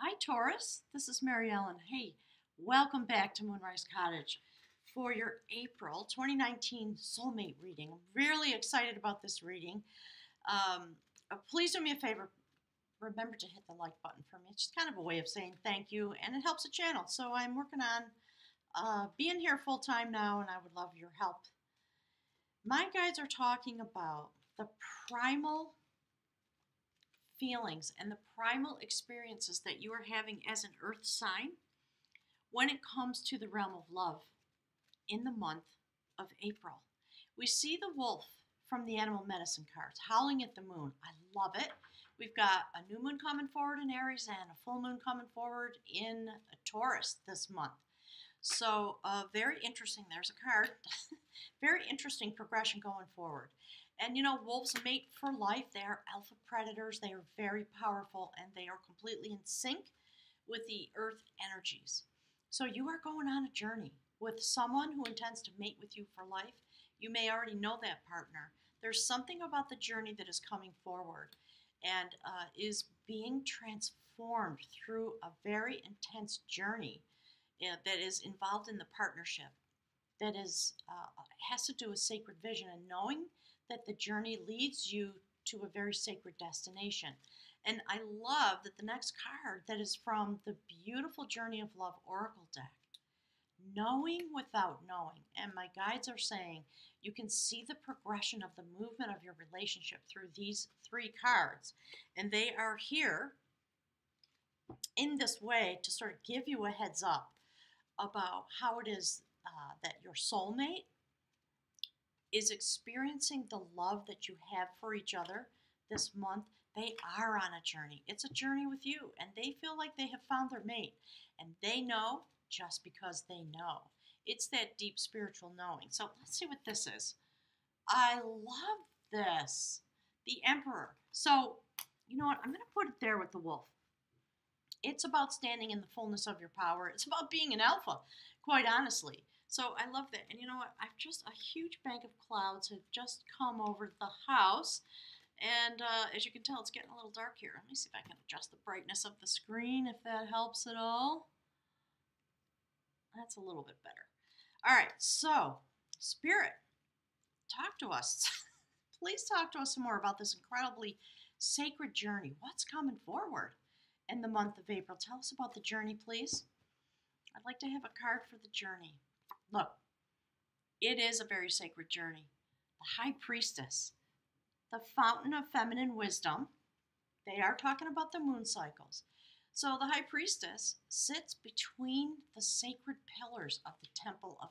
Hi, Taurus. This is Mary Ellen. Hey, welcome back to Moonrise Cottage for your April 2019 soulmate reading. I'm really excited about this reading. Please do me a favor. Remember to hit the like button for me. It's just kind of a way of saying thank you, and it helps the channel. So I'm working on being here full time now, and I would love your help. My guides are talking about the primal feelings and the primal experiences that you are having as an earth sign when it comes to the realm of love in the month of April. We see the wolf from the animal medicine cards howling at the moon. I love it. We've got a new moon coming forward in Aries and a full moon coming forward in Taurus this month. So very interesting. There's a card. Very interesting progression going forward. And you know, wolves mate for life. They are alpha predators. They are very powerful and they are completely in sync with the earth energies. So you are going on a journey with someone who intends to mate with you for life. You may already know that partner. There's something about the journey that is coming forward and is being transformed through a very intense journey that is involved in the partnership. That is has to do with sacred vision and knowing that the journey leads you to a very sacred destination. And I love that the next card that is from the beautiful Journey of Love Oracle deck, knowing without knowing. And my guides are saying you can see the progression of the movement of your relationship through these three cards. And they are here in this way to sort of give you a heads up about how it is that your soulmate is experiencing the love that you have for each other this month. They are on a journey. It's a journey with you, and they feel like they have found their mate, and they know just because they know. It's that deep spiritual knowing. So let's see what this is. I love this. The Emperor. So, you know what? I'm going to put it there with the wolf. It's about standing in the fullness of your power. It's about being an alpha, quite honestly. So I love that. And you know what? I've just, a huge bank of clouds have just come over the house. And as you can tell, it's getting a little dark here. Let me see if I can adjust the brightness of the screen, if that helps at all. That's a little bit better. All right, so Spirit, talk to us. Please talk to us some more about this incredibly sacred journey. What's coming forward in the month of April? Tell us about the journey, please. I'd like to have a card for the journey. Look, it is a very sacred journey. The High Priestess, the fountain of feminine wisdom. They are talking about the moon cycles. So the High Priestess sits between the sacred pillars of the Temple of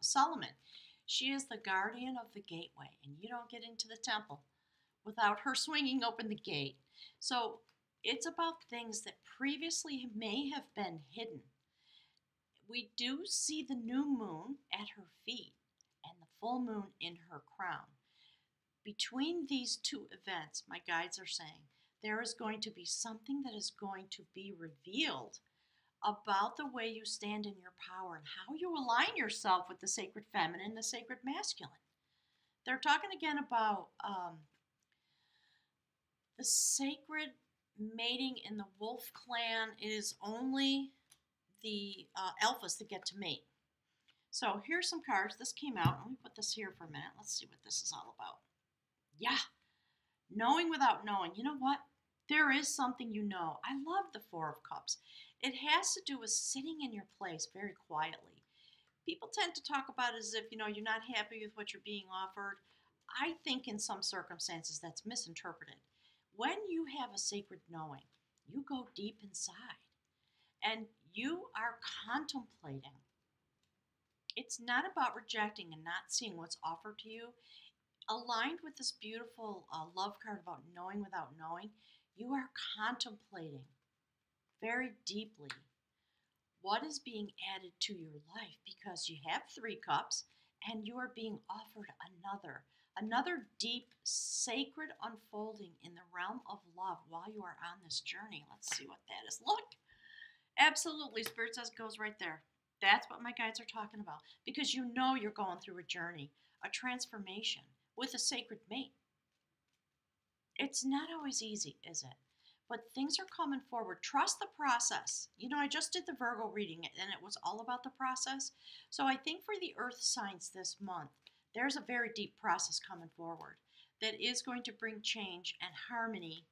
Solomon. She is the guardian of the gateway, and you don't get into the temple without her swinging open the gate. So it's about things that previously may have been hidden. We do see the new moon at her feet and the full moon in her crown. Between these two events, my guides are saying, there is going to be something that is going to be revealed about the way you stand in your power and how you align yourself with the sacred feminine and the sacred masculine. They're talking again about the sacred mating in the wolf clan. It is only the alphas that get to mate. So here's some cards. This came out. Let me put this here for a minute. Let's see what this is all about. Yeah, knowing without knowing. You know what? There is something you know. I love the Four of Cups. It has to do with sitting in your place very quietly. People tend to talk about it as if, you know, you're not happy with what you're being offered. I think in some circumstances that's misinterpreted. When you have a sacred knowing, you go deep inside and you are contemplating. It's not about rejecting and not seeing what's offered to you. Aligned with this beautiful love card about knowing without knowing, you are contemplating very deeply what is being added to your life, because you have 3 cups and you are being offered another deep sacred unfolding in the realm of love while you are on this journey. Let's see what that is. Look, absolutely, Spirit says goes right there. That's what my guides are talking about, because you know you're going through a journey, a transformation with a sacred mate. It's not always easy, is it? but things are coming forward. Trust the process. You know, I just did the Virgo reading and it was all about the process. So I think for the earth signs this month, there's a very deep process coming forward that is going to bring change and harmony.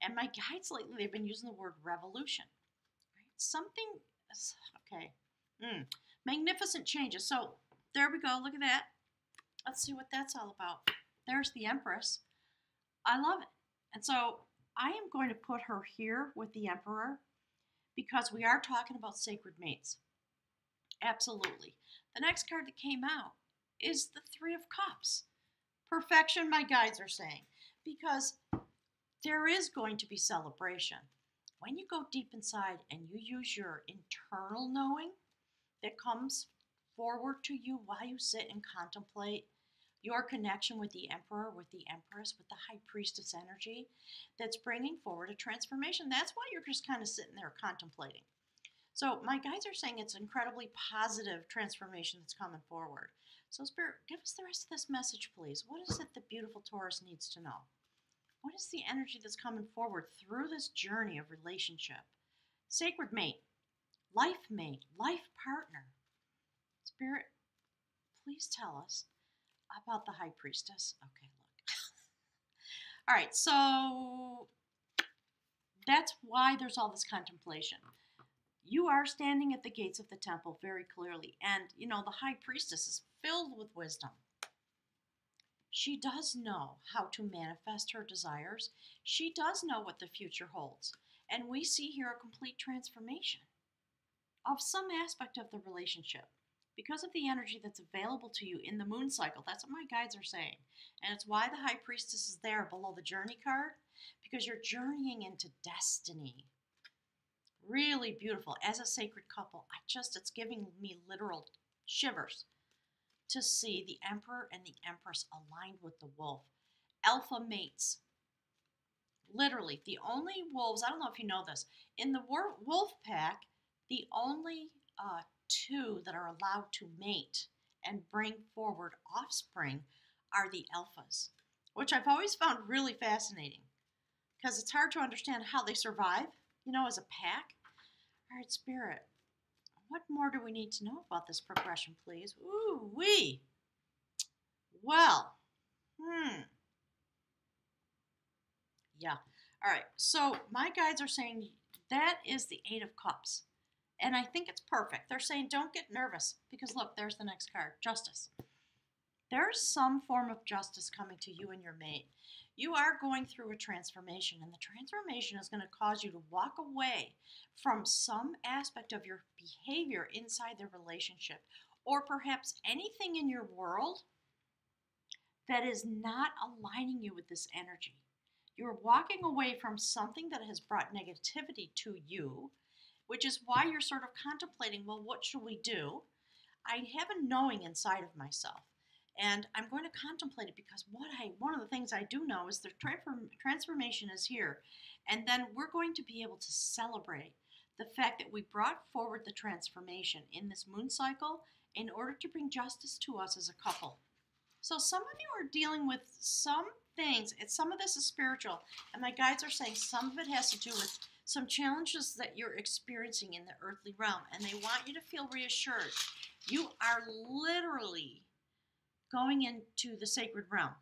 And my guides lately, they've been using the word revolution. Right? Something, okay, magnificent changes. So there we go. Look at that. Let's see what that's all about. There's the Empress. I love it. And so I am going to put her here with the Emperor because we are talking about sacred mates. Absolutely. The next card that came out is the Three of Cups. Perfection, my guides are saying, because there is going to be celebration. When you go deep inside and you use your internal knowing that comes forward to you while you sit and contemplate your connection with the Emperor, with the Empress, with the High Priestess energy that's bringing forward a transformation. That's why you're just kind of sitting there contemplating. So my guides are saying it's incredibly positive transformation that's coming forward. So Spirit, give us the rest of this message, please. What is it that beautiful Taurus needs to know? What is the energy that's coming forward through this journey of relationship? Sacred mate, life partner. Spirit, please tell us about the High Priestess. Okay, look. All right, so that's why there's all this contemplation. You are standing at the gates of the temple very clearly. And, you know, the High Priestess is filled with wisdom. She does know how to manifest her desires. She does know what the future holds. And we see here a complete transformation of some aspect of the relationship because of the energy that's available to you in the moon cycle. That's what my guides are saying. And it's why the High Priestess is there below the journey card, because you're journeying into destiny. Really beautiful. As a sacred couple, it's giving me literal shivers to see the Emperor and the Empress aligned with the wolf. Alpha mates. Literally, the only wolves, I don't know if you know this, in the wolf pack, the only two that are allowed to mate and bring forward offspring are the alphas, which I've always found really fascinating because it's hard to understand how they survive, you know, as a pack. All right, Spirit, what more do we need to know about this progression, please? Ooh, wee. Well, yeah. All right, so my guides are saying that is the Eight of Cups. And I think it's perfect. They're saying don't get nervous because look, there's the next card, Justice. There's some form of justice coming to you and your mate. You are going through a transformation, and the transformation is going to cause you to walk away from some aspect of your behavior inside the relationship, or perhaps anything in your world that is not aligning you with this energy. You're walking away from something that has brought negativity to you, which is why you're sort of contemplating, well, what should we do? I have a knowing inside of myself, and I'm going to contemplate it because one of the things I do know is the transformation is here, and then we're going to be able to celebrate the fact that we brought forward the transformation in this moon cycle in order to bring justice to us as a couple. So some of you are dealing with some things, and some of this is spiritual, and my guides are saying some of it has to do with some challenges that you're experiencing in the earthly realm, and they want you to feel reassured. You are literally going into the sacred realm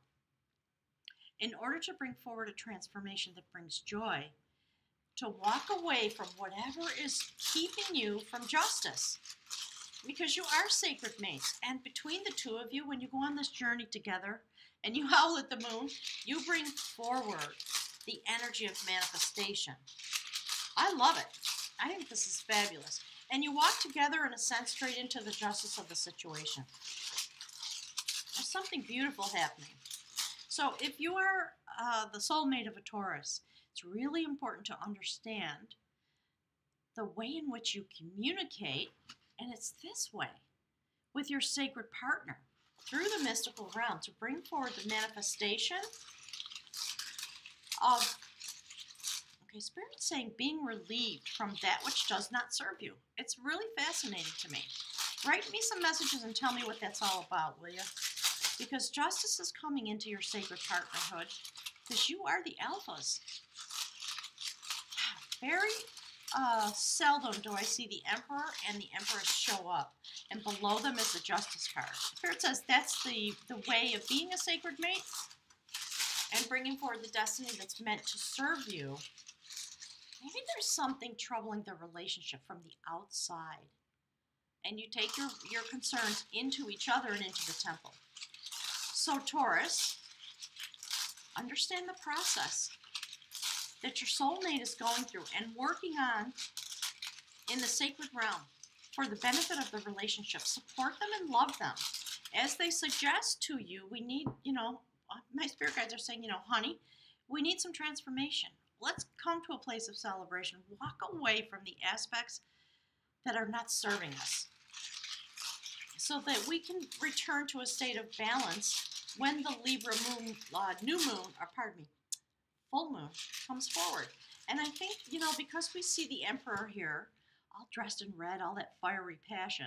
in order to bring forward a transformation that brings joy, to walk away from whatever is keeping you from justice, because you are sacred mates. And between the two of you, when you go on this journey together and you howl at the moon, you bring forward the energy of manifestation. I love it. I think this is fabulous. And you walk together and ascend straight into the justice of the situation. There's something beautiful happening. So if you are the soulmate of a Taurus, it's really important to understand the way in which you communicate, and it's this way, with your sacred partner through the mystical realm to bring forward the manifestation of, okay, Spirit's saying being relieved from that which does not serve you. It's really fascinating to me. Write me some messages and tell me what that's all about, will you? Because justice is coming into your sacred partnerhood because you are the alphas. very seldom do I see the Emperor and the Empress show up, and below them is the Justice card. Spirit says that's the way of being a sacred mate and bringing forward the destiny that's meant to serve you. Maybe there's something troubling the relationship from the outside, and you take your concerns into each other and into the temple. So Taurus, understand the process that your soulmate is going through and working on in the sacred realm for the benefit of the relationship. Support them and love them. As they suggest to you, we need, my spirit guides are saying, honey, we need some transformation. Let's come to a place of celebration. Walk away from the aspects that are not serving us so that we can return to a state of balance when the Libra moon, full moon comes forward. And I think, because we see the Emperor here, all dressed in red, all that fiery passion,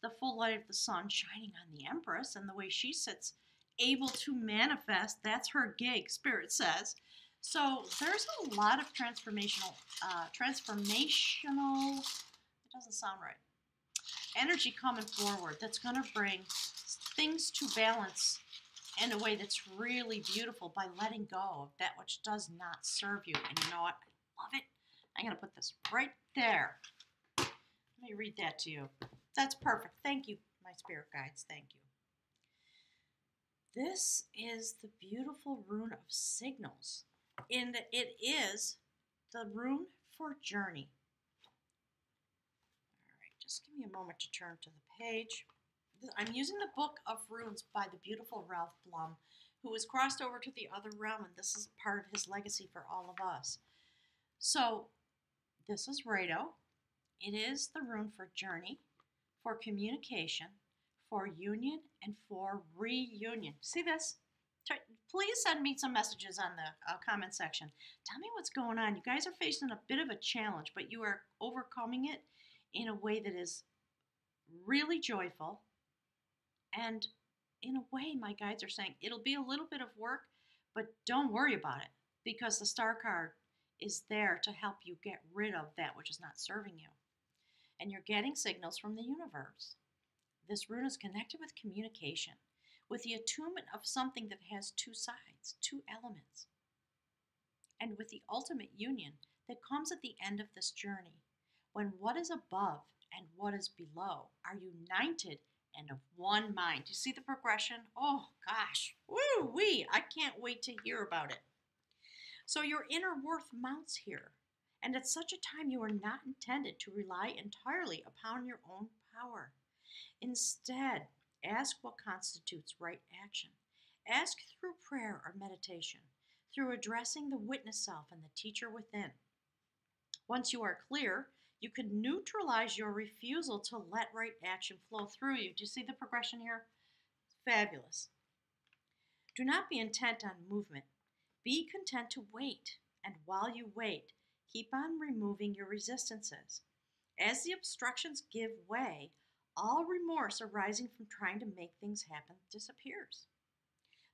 the full light of the sun shining on the Empress and the way she sits, able to manifest, that's her gig, Spirit says. So there's a lot of transformational, it doesn't sound right, energy coming forward that's going to bring things to balance in a way that's really beautiful by letting go of that which does not serve you. And you know what? I love it. I'm going to put this right there. Let me read that to you. That's perfect. Thank you, my spirit guides. Thank you. This is the beautiful rune of signals. And it is the rune for journey. All right, just give me a moment to turn to the page. I'm using the Book of Runes by the beautiful Ralph Blum, who has crossed over to the other realm, and this is part of his legacy for all of us. So, this is Rado. It is the rune for journey, for communication, for union, and for reunion. See this? Please send me some messages on the comment section. Tell me what's going on. You guys are facing a bit of a challenge, but you are overcoming it in a way that is really joyful. And in a way, my guides are saying it'll be a little bit of work, but don't worry about it because the Star card is there to help you get rid of that which is not serving you. And you're getting signals from the universe. This rune is connected with communication, with the attunement of something that has two sides, two elements, and with the ultimate union that comes at the end of this journey, when what is above and what is below are united and of one mind. Do you see the progression? Oh gosh, woo-wee, I can't wait to hear about it. So your inner worth mounts here, and at such a time you are not intended to rely entirely upon your own power. Instead, ask what constitutes right action. Ask through prayer or meditation, through addressing the witness self and the teacher within. Once you are clear, you can neutralize your refusal to let right action flow through you. Do you see the progression here? Fabulous. Do not be intent on movement. Be content to wait, and while you wait, keep on removing your resistances. As the obstructions give way, all remorse arising from trying to make things happen disappears.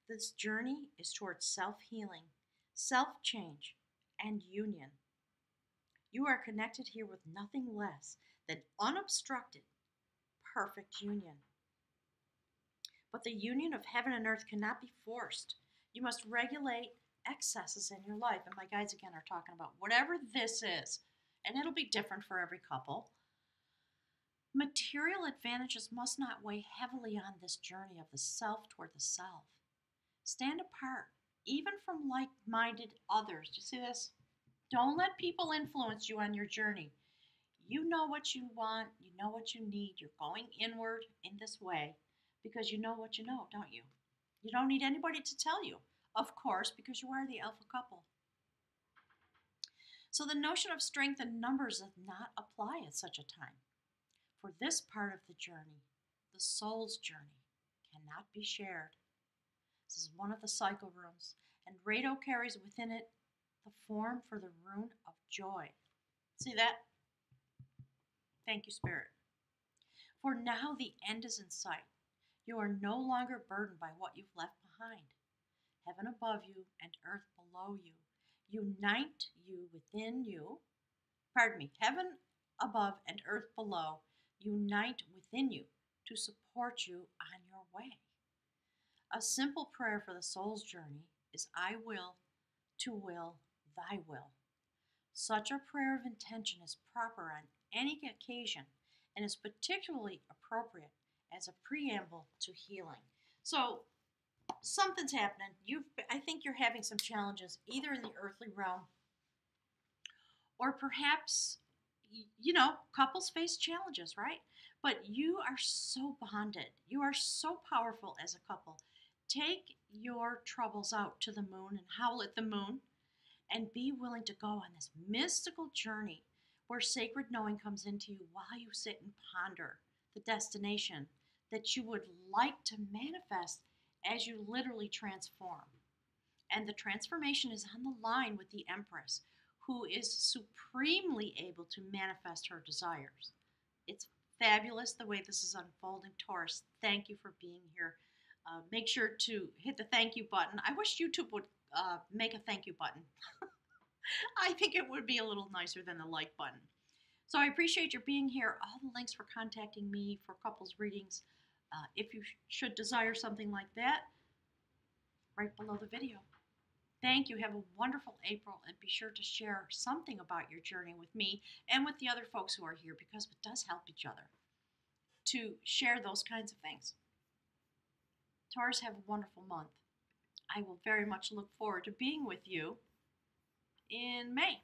This journey is towards self-healing, self-change, and union. You are connected here with nothing less than unobstructed, perfect union. But the union of heaven and earth cannot be forced. You must regulate excesses in your life. And my guides again are talking about whatever this is, and it'll be different for every couple. Material advantages must not weigh heavily on this journey of the self toward the self. Stand apart, even from like-minded others. Do you see this? Don't let people influence you on your journey. You know what you want, you know what you need. You're going inward in this way because you know what you know, don't you? You don't need anybody to tell you, of course, because you are the alpha couple. So the notion of strength in numbers does not apply at such a time. For this part of the journey, the soul's journey, cannot be shared. This is one of the cycle runes, and Rado carries within it the form for the rune of joy. See that? Thank you, Spirit. For now the end is in sight. You are no longer burdened by what you've left behind. Heaven above you and earth below you unite you within you pardon me, heaven above and earth below unite within you to support you on your way. A simple prayer for the soul's journey is I will to will thy will. Such a prayer of intention is proper on any occasion and is particularly appropriate as a preamble to healing. So, something's happening. I think you're having some challenges either in the earthly realm or perhaps couples face challenges, right? But you are so bonded. You are so powerful as a couple. Take your troubles out to the moon and howl at the moon and be willing to go on this mystical journey where sacred knowing comes into you while you sit and ponder the destination that you would like to manifest as you literally transform. And the transformation is on the line with the Empress, who is supremely able to manifest her desires. It's fabulous the way this is unfolding, Taurus. Thank you for being here. Make sure to hit the thank you button. I wish YouTube would make a thank you button. I think it would be a little nicer than the like button. So I appreciate your being here. All the links for contacting me for couples readings, if you should desire something like that, right below the video. Thank you. Have a wonderful April, and be sure to share something about your journey with me and with the other folks who are here, because it does help each other to share those kinds of things. Taurus, have a wonderful month. I will very much look forward to being with you in May.